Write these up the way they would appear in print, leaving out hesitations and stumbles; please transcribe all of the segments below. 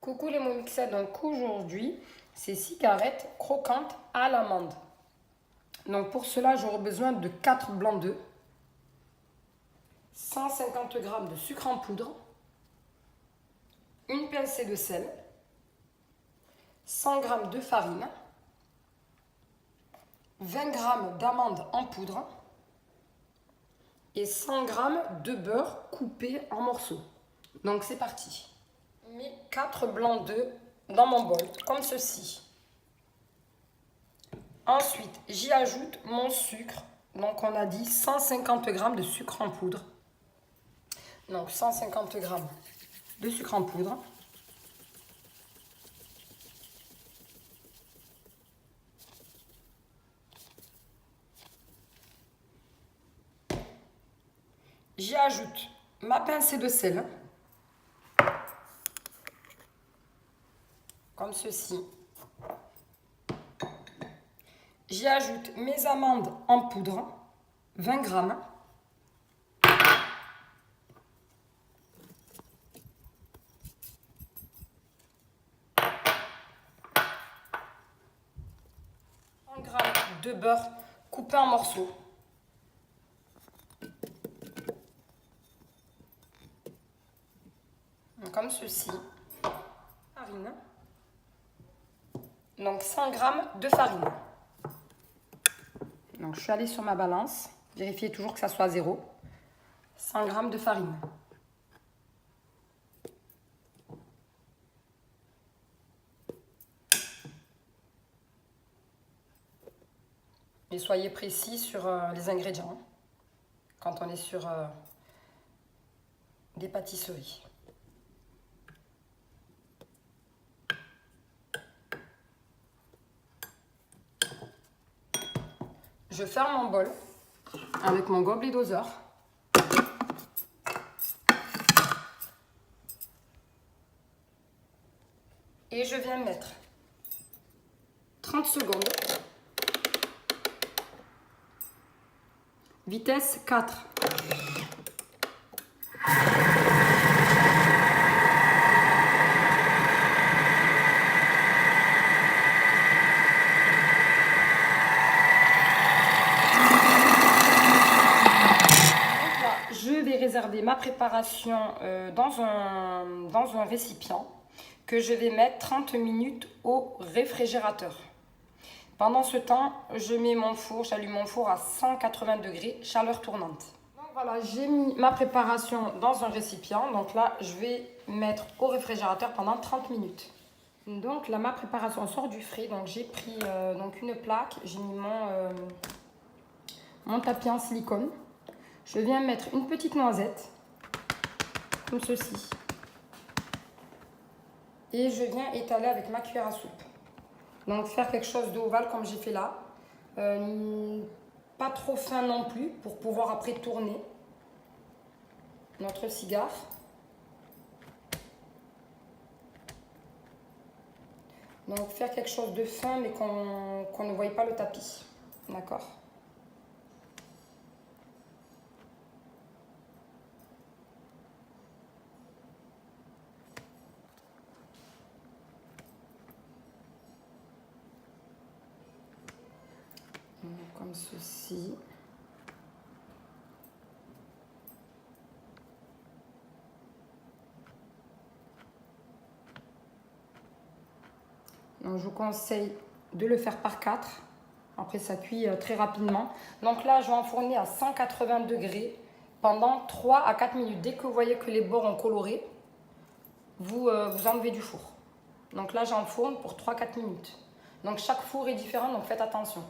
Coucou les Momixas, donc aujourd'hui c'est cigarettes croquantes à l'amande. Donc pour cela j'aurai besoin de 4 blancs d'œufs, 150 g de sucre en poudre, une pincée de sel, 100 g de farine, 20 g d'amandes en poudre et 100 g de beurre coupé en morceaux. Donc c'est parti. J'ai mis 4 blancs d'œufs dans mon bol, comme ceci. Ensuite, j'y ajoute mon sucre. Donc on a dit 150 g de sucre en poudre. Donc 150 g de sucre en poudre. J'y ajoute ma pincée de sel. Comme ceci. J'y ajoute mes amandes en poudre, 20 g. De beurre coupé en morceaux. Comme ceci. Farine. Donc 100 g de farine. Donc je suis allée sur ma balance. Vérifiez toujours que ça soit 0. 100 g de farine. Et soyez précis sur les ingrédients quand on est sur des pâtisseries. Je ferme mon bol avec mon gobelet doseur. Et je viens mettre 30 secondes. Vitesse 4. Je vais réserver ma préparation dans un récipient que je vais mettre 30 minutes au réfrigérateur. Pendant ce temps, je mets mon four, j'allume mon four à 180 degrés, chaleur tournante. Donc voilà, j'ai mis ma préparation dans un récipient. Donc là, je vais mettre au réfrigérateur pendant 30 minutes. Donc là, ma préparation sort du frais. Donc j'ai pris donc une plaque, j'ai mis mon tapis en silicone. Je viens mettre une petite noisette, comme ceci. Et je viens étaler avec ma cuillère à soupe. Donc faire quelque chose d'ovale comme j'ai fait là. Pas trop fin non plus pour pouvoir après tourner notre cigare. Donc faire quelque chose de fin mais qu'on ne voie pas le tapis. D'accord ? Comme ceci. Donc, je vous conseille de le faire par 4. Après, ça cuit très rapidement. Donc là, je vais enfourner à 180 degrés pendant 3 à 4 minutes. Dès que vous voyez que les bords ont coloré, vous enlevez du four. Donc là, j'enfourne pour 3-4 minutes. Donc chaque four est différent, donc faites attention.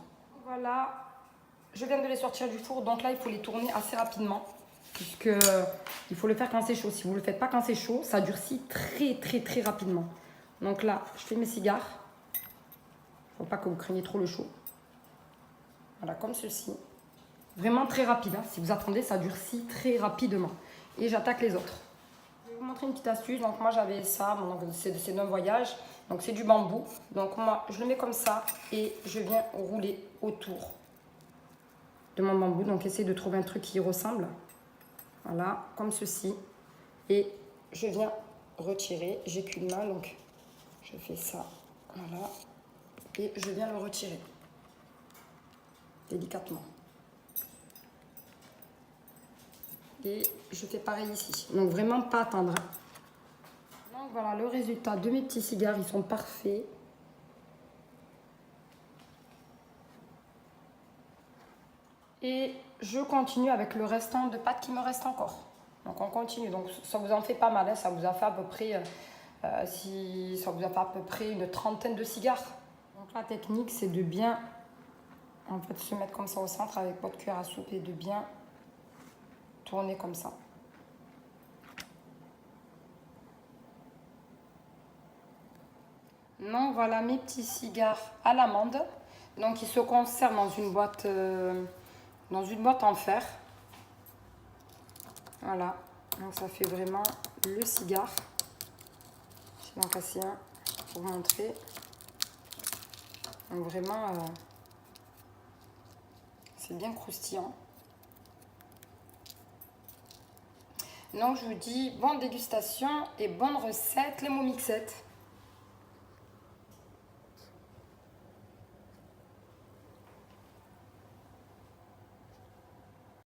Voilà, je viens de les sortir du four. Donc là, il faut les tourner assez rapidement. Puisque il faut le faire quand c'est chaud. Si vous ne le faites pas quand c'est chaud, ça durcit très rapidement. Donc là, je fais mes cigares. Il ne faut pas que vous craigniez trop le chaud. Voilà, comme ceci. Vraiment très rapide. Hein. Si vous attendez, ça durcit très rapidement. Et j'attaque les autres. Je vais vous montrer une petite astuce. Donc moi, j'avais ça. C'est d'un voyage. Donc c'est du bambou. Donc moi, je le mets comme ça. Et je viens rouler autour de mon bambou. Donc essayez de trouver un truc qui y ressemble. Voilà, comme ceci. Et je viens retirer. J'ai qu'une main, donc je fais ça, voilà. Et je viens le retirer délicatement. Et je fais pareil ici. Donc vraiment pas attendre. Donc voilà le résultat de mes petits cigares, ils sont parfaits. Et je continue avec le restant de pâte qui me reste encore. Donc on continue. Donc ça vous en fait pas mal, hein. Ça vous a fait à peu près, ça vous a fait à peu près une trentaine de cigares. Donc la technique, c'est de bien, en fait, se mettre comme ça au centre avec votre cuillère à soupe et de bien tourner comme ça. Donc voilà mes petits cigares à l'amande. Donc ils se conservent dans une boîte en fer. Voilà. Donc ça fait vraiment le cigare. Je vais en casser un pour vous montrer. Donc vraiment, c'est bien croustillant. Donc je vous dis bonne dégustation et bonne recette les Momixettes.